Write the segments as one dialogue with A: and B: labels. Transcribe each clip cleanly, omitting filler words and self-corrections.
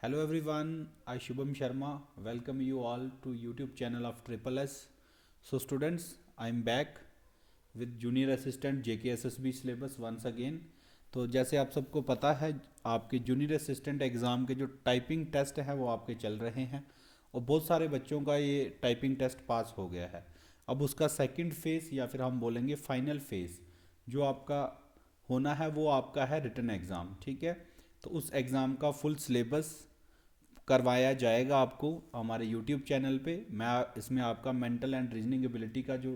A: Hello everyone, I Shubam Sharma welcome you all to YouTube channel of Triple S. So students, I am back with Junior Assistant JKSSB syllabus once again. तो जैसे आप सबको पता है आपके junior assistant exam के जो typing test है वो आपके चल रहे हैं और बहुत सारे बच्चों का ये टाइपिंग टेस्ट पास हो गया है। अब उसका सेकंड फेज़ या फिर हम बोलेंगे फाइनल फेज़ जो आपका होना है वो आपका है रिटन एग्ज़ाम। ठीक है, तो उस एग्ज़ाम का फुल सिलेबस करवाया जाएगा आपको हमारे यूट्यूब चैनल पे। मैं इसमें आपका मेंटल एंड रीजनिंग एबिलिटी का जो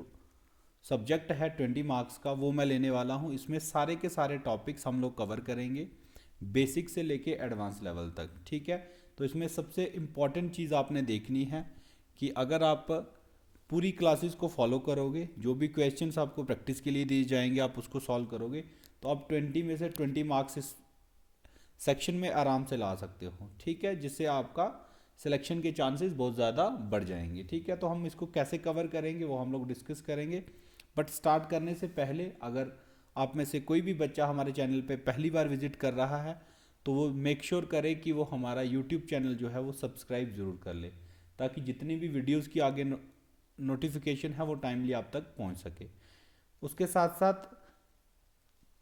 A: सब्जेक्ट है 20 मार्क्स का वो मैं लेने वाला हूँ। इसमें सारे के सारे टॉपिक्स हम लोग कवर करेंगे बेसिक से लेके एडवांस लेवल तक। ठीक है, तो इसमें सबसे इम्पॉर्टेंट चीज़ आपने देखनी है कि अगर आप पूरी क्लासेस को फॉलो करोगे, जो भी क्वेश्चंस आपको प्रैक्टिस के लिए दिए जाएंगे आप उसको सॉल्व करोगे, तो आप 20 में से 20 मार्क्स इस सेक्शन में आराम से ला सकते हो। ठीक है, जिससे आपका सिलेक्शन के चांसेस बहुत ज़्यादा बढ़ जाएंगे। ठीक है, तो हम इसको कैसे कवर करेंगे वो हम लोग डिस्कस करेंगे। बट स्टार्ट करने से पहले अगर आप में से कोई भी बच्चा हमारे चैनल पे पहली बार विजिट कर रहा है तो वो मेक श्योर करे कि वो हमारा यूट्यूब चैनल जो है वो सब्सक्राइब ज़रूर कर ले, ताकि जितनी भी वीडियोज़ की आगे नोटिफिकेशन है वो टाइमली आप तक पहुँच सके। उसके साथ साथ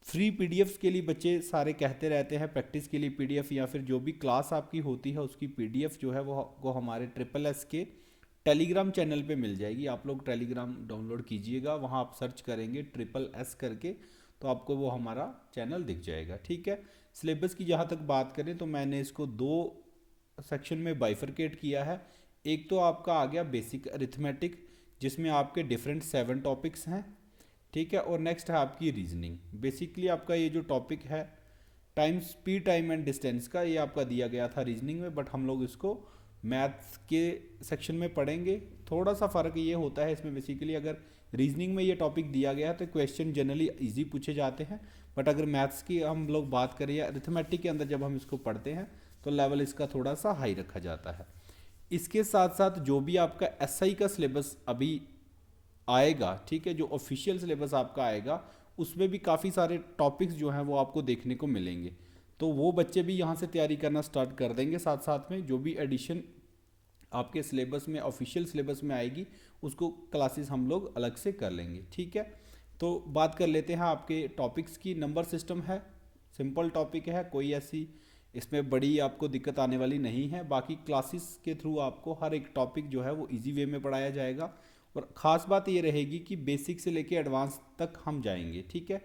A: फ्री पीडीएफ्स के लिए बच्चे सारे कहते रहते हैं प्रैक्टिस के लिए पीडीएफ या फिर जो भी क्लास आपकी होती है उसकी पीडीएफ जो है वो हमारे ट्रिपल एस के टेलीग्राम चैनल पे मिल जाएगी। आप लोग टेलीग्राम डाउनलोड कीजिएगा, वहाँ आप सर्च करेंगे ट्रिपल एस करके तो आपको वो हमारा चैनल दिख जाएगा। ठीक है, सिलेबस की जहाँ तक बात करें तो मैंने इसको दो सेक्शन में बाइफरकेट किया है। एक तो आपका आ गया बेसिक अरिथमेटिक जिसमें आपके डिफरेंट 7 टॉपिक्स हैं। ठीक है, और नेक्स्ट है आपकी रीजनिंग। बेसिकली आपका ये जो टॉपिक है time, speed, time and distance का, ये आपका दिया गया था रीजनिंग में, बट हम लोग इसको मैथ्स के सेक्शन में पढ़ेंगे। थोड़ा सा फ़र्क ये होता है इसमें, बेसिकली अगर रीजनिंग में ये टॉपिक दिया गया है तो क्वेश्चन जनरली इजी पूछे जाते हैं, बट अगर मैथ्स की हम लोग बात करें या अरिथमेटिक के अंदर जब हम इसको पढ़ते हैं तो लेवल इसका थोड़ा सा हाई रखा जाता है। इसके साथ साथ जो भी आपका एसआई का सिलेबस अभी आएगा, ठीक है, जो ऑफिशियल सिलेबस आपका आएगा उसमें भी काफ़ी सारे टॉपिक्स जो हैं वो आपको देखने को मिलेंगे, तो वो बच्चे भी यहाँ से तैयारी करना स्टार्ट कर देंगे। साथ साथ में जो भी एडिशन आपके सिलेबस में ऑफिशियल सिलेबस में आएगी उसको क्लासेस हम लोग अलग से कर लेंगे। ठीक है, तो बात कर लेते हैं आपके टॉपिक्स की। नंबर सिस्टम है, सिंपल टॉपिक है, कोई ऐसी इसमें बड़ी आपको दिक्कत आने वाली नहीं है। बाकी क्लासेस के थ्रू आपको हर एक टॉपिक जो है वो इजी वे में पढ़ाया जाएगा और ख़ास बात ये रहेगी कि बेसिक से लेके एडवांस तक हम जाएंगे। ठीक है,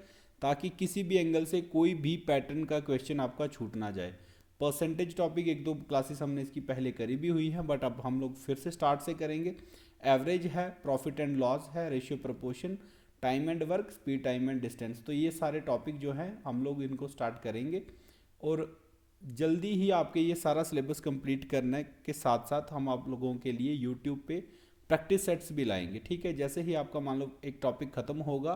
A: ताकि किसी भी एंगल से कोई भी पैटर्न का क्वेश्चन आपका छूट ना जाए। परसेंटेज टॉपिक एक दो क्लासेस हमने इसकी पहले करी भी हुई हैं, बट अब हम लोग फिर से स्टार्ट से करेंगे। एवरेज है, प्रॉफिट एंड लॉस है, ratio proportion, time and work, speed, time and distance, तो ये सारे टॉपिक जो हैं हम लोग इनको स्टार्ट करेंगे और जल्दी ही आपके ये सारा सिलेबस कंप्लीट करने के साथ साथ हम आप लोगों के लिए यूट्यूब पे प्रैक्टिस सेट्स भी लाएंगे। ठीक है, जैसे ही आपका मान लो एक टॉपिक ख़त्म होगा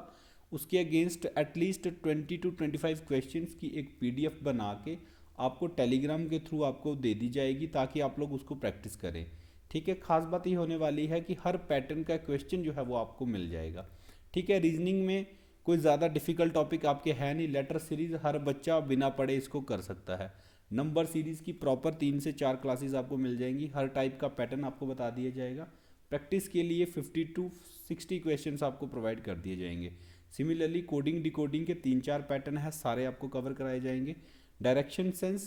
A: उसके अगेंस्ट एटलीस्ट 20 to 25 क्वेश्चंस की एक पीडीएफ बना के आपको टेलीग्राम के थ्रू आपको दे दी जाएगी ताकि आप लोग उसको प्रैक्टिस करें। ठीक है, खास बात ये होने वाली है कि हर पैटर्न का क्वेश्चन जो है वो आपको मिल जाएगा। ठीक है, रीजनिंग में कोई ज़्यादा डिफिकल्ट टॉपिक आपके है नहीं। लेटर सीरीज हर बच्चा बिना पढ़े इसको कर सकता है। नंबर सीरीज़ की प्रॉपर 3 से 4 क्लासेस आपको मिल जाएंगी, हर टाइप का पैटर्न आपको बता दिया जाएगा। प्रैक्टिस के लिए 50 to 60 क्वेश्चंस आपको प्रोवाइड कर दिए जाएंगे। सिमिलरली कोडिंग डिकोडिंग के 3-4 पैटर्न है, सारे आपको कवर कराए जाएंगे। डायरेक्शन सेंस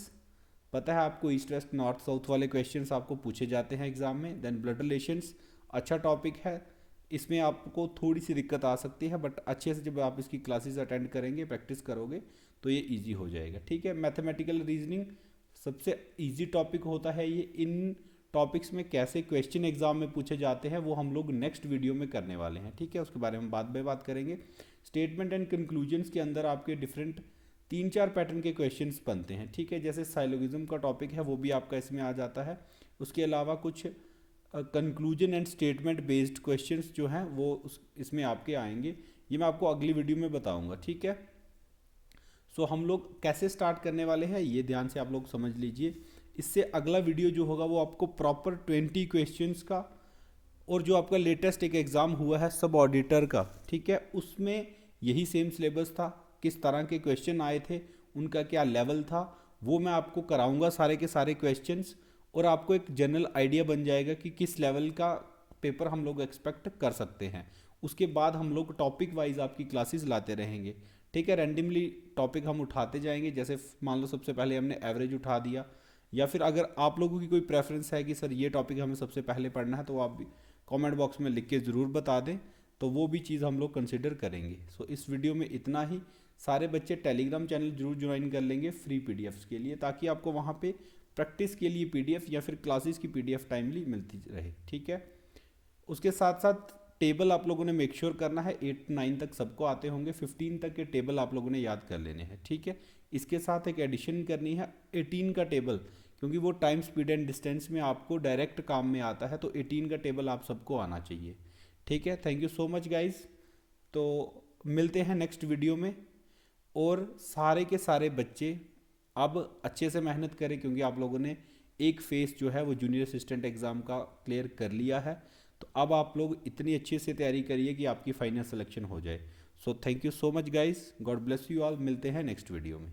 A: पता है आपको, ईस्ट वेस्ट नॉर्थ साउथ वाले क्वेश्चंस आपको पूछे जाते हैं एग्जाम में। देन ब्लड रिलेशंस अच्छा टॉपिक है, इसमें आपको थोड़ी सी दिक्कत आ सकती है, बट अच्छे से जब आप इसकी क्लासेस अटेंड करेंगे, प्रैक्टिस करोगे तो ये ईजी हो जाएगा। ठीक है, मैथमेटिकल रीजनिंग सबसे ईजी टॉपिक होता है ये। इन टॉपिक्स में कैसे क्वेश्चन एग्जाम में पूछे जाते हैं वो हम लोग नेक्स्ट वीडियो में करने वाले हैं। ठीक है, उसके बारे में बाद में बात करेंगे। स्टेटमेंट एंड कंक्लूजन्स के अंदर आपके डिफरेंट 3-4 पैटर्न के क्वेश्चंस बनते हैं। ठीक है, जैसे साइलोगिज्म का टॉपिक है वो भी आपका इसमें आ जाता है। उसके अलावा कुछ conclusion and statement based questions जो हैं वो इसमें आपके आएंगे, ये मैं आपको अगली वीडियो में बताऊँगा। ठीक है, सो हम लोग कैसे स्टार्ट करने वाले हैं ये ध्यान से आप लोग समझ लीजिए। इससे अगला वीडियो जो होगा वो आपको प्रॉपर 20 क्वेश्चंस का और जो आपका लेटेस्ट एक एग्ज़ाम हुआ है सब ऑडिटर का, ठीक है, उसमें यही सेम सिलेबस था, किस तरह के क्वेश्चन आए थे, उनका क्या लेवल था, वो मैं आपको कराऊंगा सारे के सारे क्वेश्चंस, और आपको एक जनरल आइडिया बन जाएगा कि किस लेवल का पेपर हम लोग एक्सपेक्ट कर सकते हैं। उसके बाद हम लोग टॉपिक वाइज आपकी क्लासेस लाते रहेंगे, ठीक है। रैंडमली टॉपिक हम उठाते जाएंगे, जैसे मान लो सबसे पहले हमने एवरेज उठा दिया, या फिर अगर आप लोगों की कोई प्रेफरेंस है कि सर ये टॉपिक हमें सबसे पहले पढ़ना है, तो आप भी कमेंट बॉक्स में लिख के ज़रूर बता दें, तो वो भी चीज़ हम लोग कंसिडर करेंगे। सो इस वीडियो में इतना ही। सारे बच्चे टेलीग्राम चैनल जरूर ज्वाइन कर लेंगे फ्री पीडीएफ्स के लिए, ताकि आपको वहाँ पे प्रैक्टिस के लिए पीडीएफ या फिर क्लासेस की पीडीएफ टाइमली मिलती रहे, ठीक है। उसके साथ साथ टेबल आप लोगों ने मेक श्योर करना है, 8 9 तक सबको आते होंगे, 15 तक के टेबल आप लोगों ने याद कर लेने हैं, ठीक है। इसके साथ एक एडिशन करनी है 18 का टेबल, क्योंकि वो टाइम स्पीड एंड डिस्टेंस में आपको डायरेक्ट काम में आता है, तो 18 का टेबल आप सबको आना चाहिए, ठीक है। Thank you so much guys. तो मिलते हैं नेक्स्ट वीडियो में, और सारे के सारे बच्चे अब अच्छे से मेहनत करें, क्योंकि आप लोगों ने एक फेस जो है वो जूनियर असिस्टेंट एग्ज़ाम का क्लियर कर लिया है। तो अब आप लोग इतनी अच्छे से तैयारी करिए कि आपकी फाइनल सिलेक्शन हो जाए। So thank you so much guys, God bless you all. मिलते हैं नेक्स्ट वीडियो में।